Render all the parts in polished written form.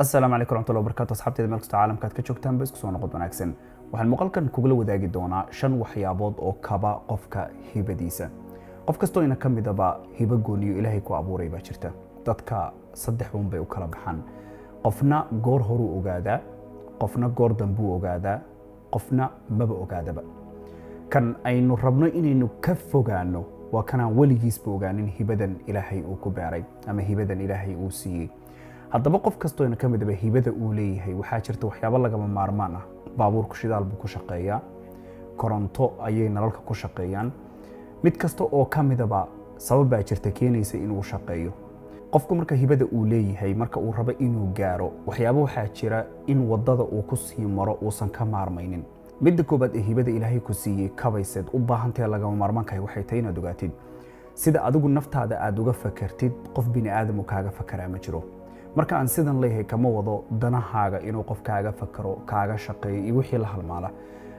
السلام عليكم ورحمة الله وبركاته أصحابتي مeel kasta caalamkaad ka joogtaan ba isku soo noqod wanaagsan waxaan muuqaalkan kugula wadaagi doonaa 5 waxyaabood oo kaba qofka hibadiisa qof kasto ina kamidaba hibo gooniyo Ilaahay ku abuuray ba jirta dadka saddex un bay u kala baxaan qofna goor horu ogaada qofna goor dambu ogaada qofna maba ogaadaba kan aynu rabno inaynu ka fogaano waa kana waligiisba ogaanin hibadan Ilaahay uu ku baaray ama hibadan Ilaahay uu siiyay haddaba qof kasto ina kamidaba hibada uu leeyahay waxa jirta waxyaabo lagama maarmaan ah baabuurku shidaal buu ku shaqeeyaa koronto ayay nalalka ku shaqeeyaan mid kasto oo kamidaba sabab ay jirta keenaysa inuu shaqeeyo qofku marka hibada uu leeyahay marka uu rabo inuu gaaro waxyaabo waxa jira in wadada uu ku sii maro uusan ka maarmaynin midda koobaad ee hibada Ilaahay ku siiyay kabaysid u baahantahay lagama maarmaanka waxay tahay inaad ogaatid sida adigu naftaada aad uga fakartid qof bini aadam uu kaaga fakaraa ma jiro marka aan sidan leeyahay kama wado danahaaga inuu qof kaaga fakaro kaaga shaqeeyo iyo wixii la halmaala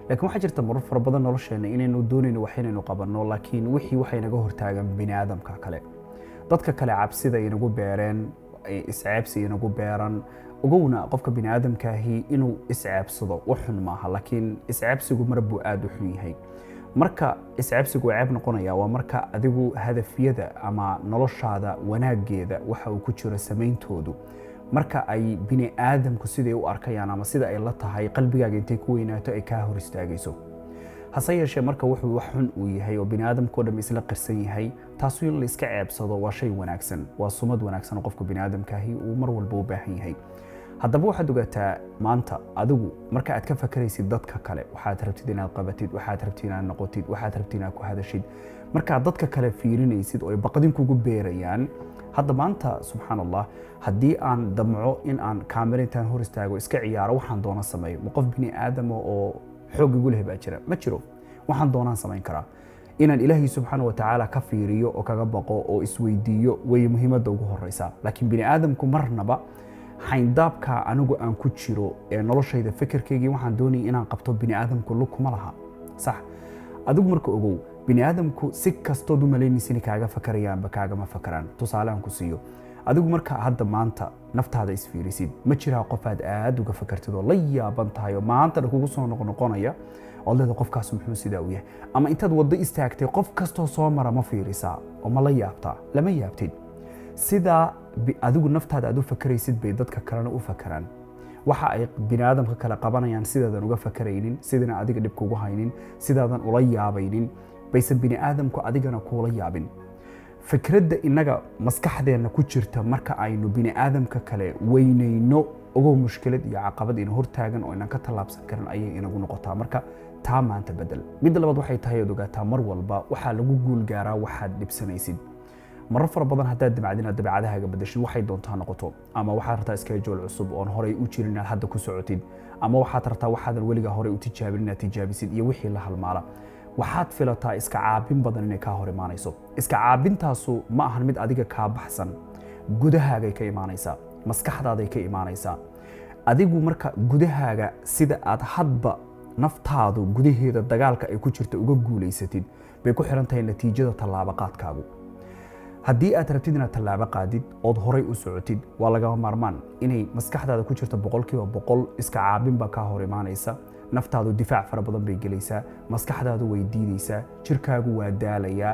laakiin waxa jirta marar fara badan nolosheena inaynu doonayno waxaynu qabanno laakiin wixii waxay naga hortaagan bini aadamka kale dadka kale cabsida inagu beereen iscaabsi inagu beeran ogowna qofka bini aadamkaahi inuu iscaabsado waxun maaha laakiin iscaabsigu marbu aad u xun yahay marka iscaabsigu ceeb noqonaya waa marka adigu hadafyada ama noloshaada wanaageeda waxa uu ku jiro sameeyntoodu marka ay bini aadamku sidii u arkayaan ama sida ay la tahay qalbigaaga intay ku weynaato ay ka hor istaagayso hase yeeshee marka wuxuu wax xun u yahay oo bini aadamku dham isla qirsan yahay taas in la iska ceebsado waa shay wanaagsan waa sumad wanaagsan oo qofka bini aadamkaahi uu mar walba u baahan yahay haddaba waxaad ogaataa maanta adigu marka aad ka fakaraysid dadka kale waxaad rabtid inaad qabatid waxaad rabtid inaad noqotid waxaad rabtid inaad ku hadashid marka dadka kale fiirinaysid oo ay baqdin kugu beerayaan hadda maanta subhanallah haddii aan damco in aan kaamirada hor istaago iska ciyaaro waxaan doona sameeyo qof bini aadam oo xoog igu leh baa jira ma jiro waxaan doonaan sameyn karaa inaan Ilaahay subhanahu wa ta'ala ka fiiriyo oo kaga baqo oo isweydiiyo way muhiimada ugu horeysa laakiin bini aadamku marnaba xayndaabka anigu aan ku jiro ee noloshayda fikirkayga waxaan doonay inaan qabto bini aadamku lukuma laha sax adigu marka ogow bini aadamku si kasto du maleynaysin kaaga fakarayaan ba kaaga ma fakaraan tusaalaan ku siiyo adigu marka hadda maanta naftaada isfiirisid ma jira qof aad uga fakartid oo la yaaban tahay oo maanta kugu soo noqonaya oo leedahay qofkaas muxuu sidaa u yahay ama intaad wado istaagtay qof kasto soo mara ma fiirisa oo ma la yaabtaa lama yaabtid sida adigu naftaada aad u fakaraysid bay dadka kalena u fakaraan waxa ay bini aadamka kala qabanayaan sidaadan uga fakaraynin sidana adiga dib kugu haynin sidaadan ula yaabaynin baysan bini aadamku adigana kula yaabin fikradda inaga maskaxdeena ku jirta marka aynu bini aadamka kale weynayno ugu mushkilad iyo caqabad in hortaagan oo inaan ka talaabsan karin ayay inagu noqotaa marka taa maanta bedel mid labaad waxay tahay ogaataa mar walba waxa lagu guul gaaraa waxaad dhibsanaysid marar fara badan hadda dabacdina dabacadaha bedeshin waxay doontaa noqoto ama waxaad rabtaa schedule cusub oo horay u jirin inaad hadda ku socotid ama waxaad rabtaa waxaadan weliga horay u tijaabin inaad tijaabisid iyo wixii la halmaala waxaad filataa iska caabin badan inay ka hor imaanayso iska caabintaasu ma ahan mid adiga ka baxsan gudahaaga ka imaanaysa maskaxdaada ka imaanaysa adigu marka gudahaaga sida aad hadba naftaadu gudaheeda dagaalka ay ku jirto uga guuleysatid bay ku xiran tahay natiijada talaabo qaadkaagu haddii aad rabtid inaad talaabo qaadid oo horay u socotid waa laga maarmaan inay maskaxdaada ku jirto 100% iska caabin ba ka hor imaanaysa naftaadu difaac fara badan bay galaysaa maskaxdaadu way diidaysaa jirkaagu waa daalaya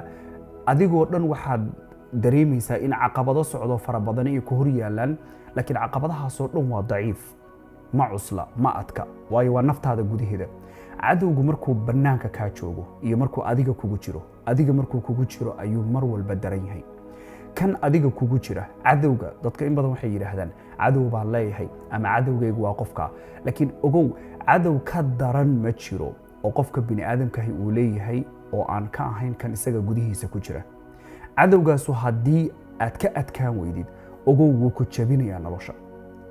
adigoo dhan waxaad dareemaysaa in caqabado socdo fara badan ay ku hor yaalaan laakiin caqabadahaas oo dhan waa daciif ma cusla ma adka waayo waa naftaada gudaheeda cadowgu markuu banaanka ka joogo iyo markuu adiga kugu jiro ayuu mar walba daran yahay kan adiga kugu jira cadowga dadka in badan waxay yiraahdaan cadow baa leeyahay ama cadowgaygu waa qofka laakiin ogow cadow ka daran ma jiro oo qofka bini aadamkaahi uu leeyahay oo aan ka ahayn kan isaga gudihiisa ku jira cadowgaasu haddii aad ka adkaan weydid ogow wuu ku jabinayaa nolosha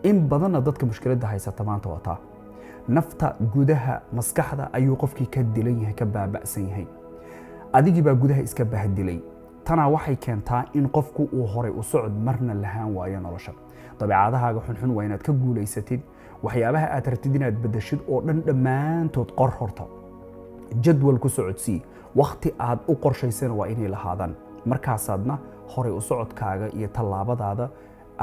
in badanna dadka mushkiladda haysata maanta waa taa nafta gudaha maskaxda ayuu qofkii ka dilan yahay ka baaba'san yahay adigii baa gudaha iska bahdilay tana waxay keentaa in qofku uu horay u socod marna lahaan waayo nolosha dabeecadahaaga xunxun waa inaad ka guuleysatid waxyaabaha aad rabtid inaad bedeshid oo dhan dhammaantood qor horta jadwal ku socodsii waqti aad u qorshaysana waa inay lahaadaan markaasaadna horay u socodkaaga iyo tallaabadaada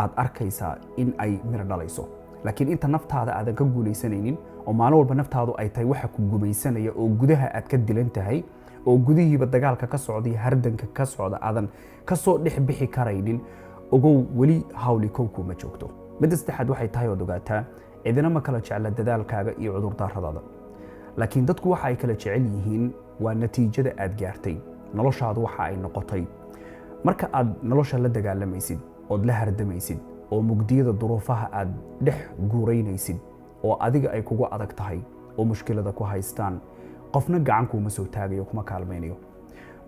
aad arkaysaa in ay mir dhalayso laakiin inta naftaada aadan ka guulaysanaynin oo maalin walba naftaadu ay tahay waxa ku gumaysanaya oo gudaha aad ka dilan tahay oo gudihiiba dagaalka ka socda iyo hardanka ka socda aadan ka soo dhex bixi karaynin ogow weli hawli kowku ma joogto midda saddexaad waxay tahay oo ogaataa cidina ma kala jecla dadaalkaaga iyo cudurdaaradaada laakiin dadku waxa ay kala jecel yihiin waa natiijada aad gaartay noloshaadu waxa ay noqotay marka aad nolosha la dagaalamaysid ood la hardamaysid oo mugdiyada duruufaha aad dhex guuraynaysid oo adiga ay kugu adag tahay oo mushkilada ku haystaan qofna gacan kuuma soo taagayo kuma kaalmaynayo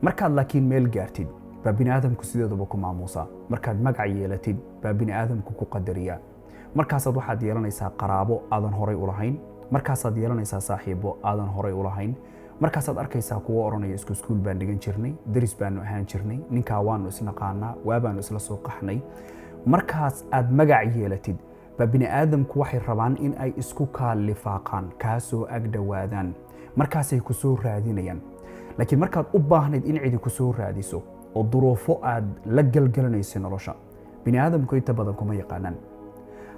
markaad laakiin meel gaartid baa bini'aadamku sideedaba ku maamuusaa markaad magac yeelatid baa bini'aadamku ku qadariyaa markaasaad waxaad yeelanaysaa qaraabo aadan horay u lahayn markaasaad yeelanaysaa saaxiibo aadan horay u lahayn markaasaad arkaysaa kuwa oranaya isku iskuul baan dhigan jirnay daris baanu ahaan jirnay ninkaa waanu isnaqaanaa waabaanu isla soo qaxnay markaas aad magac yeelatid baa bini'aadamku waxay rabaan in ay isku kaalifaaqaan kaa soo agdhowaadaan markaasay ku soo raadinayaan laakiin markaad u baahnayd in cidi ku soo raadiso oo duruufo aad la galgalanayso nolosha bini'aadamku inta badan kuma yaqaanaan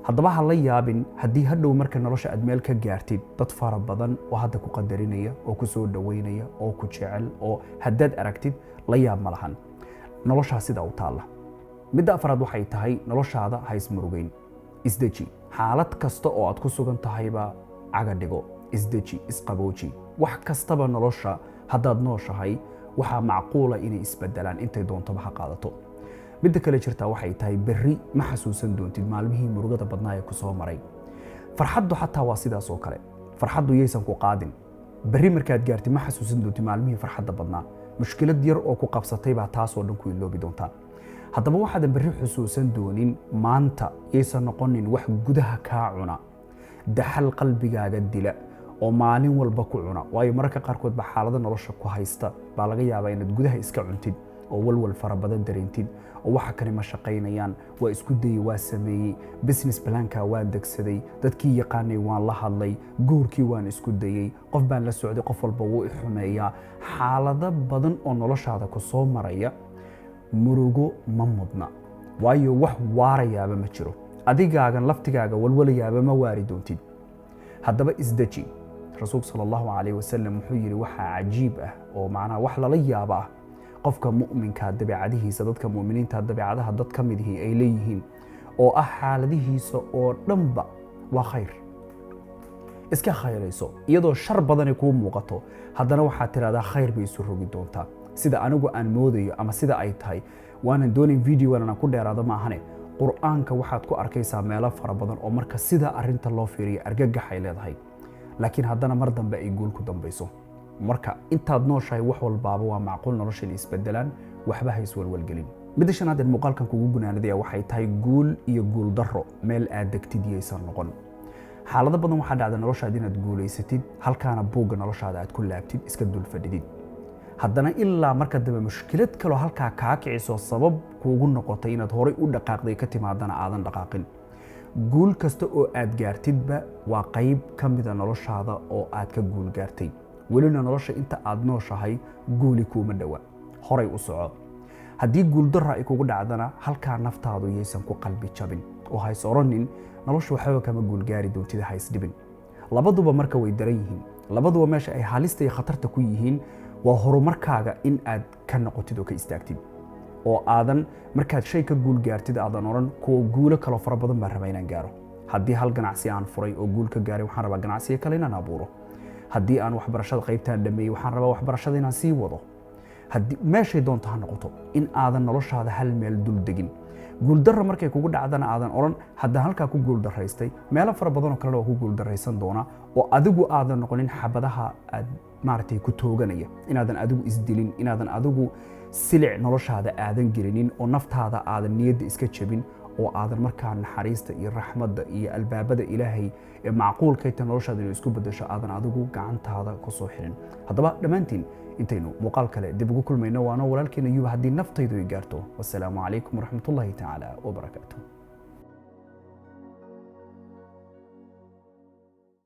haddaba ha la yaabin haddii hadhow marka nolosha aad meel ka gaartid dad fara badan oo hadda ku qadarinaya oo ku soo dhowaynaya oo ku jecel oo haddaad aragtid la yaab ma lahan noloshaa sidaa u taalla midda afraad waxay tahay noloshaada ha ismurugayn isdeji xaalad kasta oo aad ku sugan tahayba caga dhigo isdeji isqabooji wax kastaba nolosha haddaad nooshahay waxaa macquula inay isbedelaan intay doontaba ha qaadato midda kale jirtaa waxay tahay berri ma xasuusan doontid maalmihii murugada badnaa ee ku soo maray farxaddu xataa waa sidaas oo kale farxaddu yaysan ku qaadin berri markaad gaartid ma xasuusan doontid maalmihii farxadda badnaa mushkilad yar oo ku qabsatay baa taasoo dhan ku iloobi doontaa haddaba waxaadan berri xusuusan doonin maanta yaysan noqonin wax gudaha kaa cuna daxal qalbigaaga dila oo maalin walba ku cuna waayo mararka qaarkood baa xaalada nolosha ku haysta baa laga yaabaa inaad gudaha iska cuntid oo walwal fara badan dareentid oo waxa kale ma shaqaynayaan waa isku dayay waa sameeyey business planka waan degsaday dadkii yaqaanay waan la hadlay guurkii waan isku dayay qof baan la socday qof walba wuu i xumeeyaa xaalado badan oo noloshaada ku soo maraya murugo ma mudna waayo wax waarayaaba ma jiro adigaagan laftigaaga walwalayaaba ma waari doontid haddaba isdeji rasuulku sallallahu alayhi wasallam wuxuu yiri waxa cajiib ah oo macnaha wax lala yaabo ah qofka mu'minka dabeecadihiisa dadka mu'miniinta dabeecadaha dad ka mid ay leeyihiin oo ah xaaladihiisa oo dhanba waa khayr iska khayrayso iyadoo shar badan ku muuqato haddana waxaad tiraahdaa khayr bay isu rogi doontaa sida anigu aan moodayo ama sida ay tahay waanan doonin video aan ku dheeraado ma ahane quraanka waxaad ku arkaysaa meelo fara badan oo marka sida arinta loo fiiriyo argagax ay leedahay laakiin haddana mar dambe ay guul ku dambayso marka intaad nooshahay wax walbaaba waa macquul nolosha in isbedelaan waxba ha iswalwalgelin midda shanaad ee muuqaalkan kugu gunaanadaya waxay tahay guul iyo guul darro meel aad degtid yaysan noqon xaalado badan waxaa dhacda noloshaada inaad guulaysatid halkaana buugga noloshaada aad ku laabtid iska dul fadhidid haddana ilaa marka dambe mushkilad kaloo halkaa kaa kiciso sabab kuugu noqotay inaad horay u dhaqaaqday ka timaadana aadan dhaqaaqin guul kasta oo aad gaartidba waa qayb ka mida noloshaada oo aad ka guul gaartay welina nolosha inta aad nooshahay guuli kuuma dhowa horay u soco haddii guul darra ay kugu dhacdana halkaa naftaadu yaysan ku qalbi jabin oo hays oranin nolosha waxba kama guul gaari doontida hays dhibin labaduba marka way daran yihiin labaduba meesha ay halista iyo khatarta ku yihiin waa horumarkaaga in aad ka noqotid oo ka istaagtid oo aadan markaad shay ka guul gaartid aadan oran kuwa guulo kale fara badan baan rabaa inaan gaaro haddii hal ganacsi aan furay oo guul ka gaaray waxaan rabaa ganacsiga kale inaan abuuro haddii aan waxbarashada qaybtaan dhameeyay waxaan rabaa waxbarashada inaan sii wado haddii meeshay doonto ha noqoto in aadan noloshaada hal meel dul degin guul darra markay kugu dhacdana aadan oran haddaan halkaa ku guul daraystay meelo fara badan oo kalena waa ku guul daraysan doona oo adigu aadan noqonin xabadaha aad maaragtay ku tooganaya inaadan adigu isdilin inaadan adigu silic noloshaada aadan gelinin oo naftaada aadan niyadda iska jabin oo aadan markaa naxariista iyo raxmadda iyo albaabada ilaahay ee macquulkayta noloshaada inay isku bedesho aadan adigu gacantaada ku soo xirin haddaba dhammaantiin intaynu muuqaal kale dib ugu kulmayno waana walaalkeena yuba haddii naftaydu ay gaarto wassalaamu calaykum waraxmatullaahi tacaala wabarakaatuh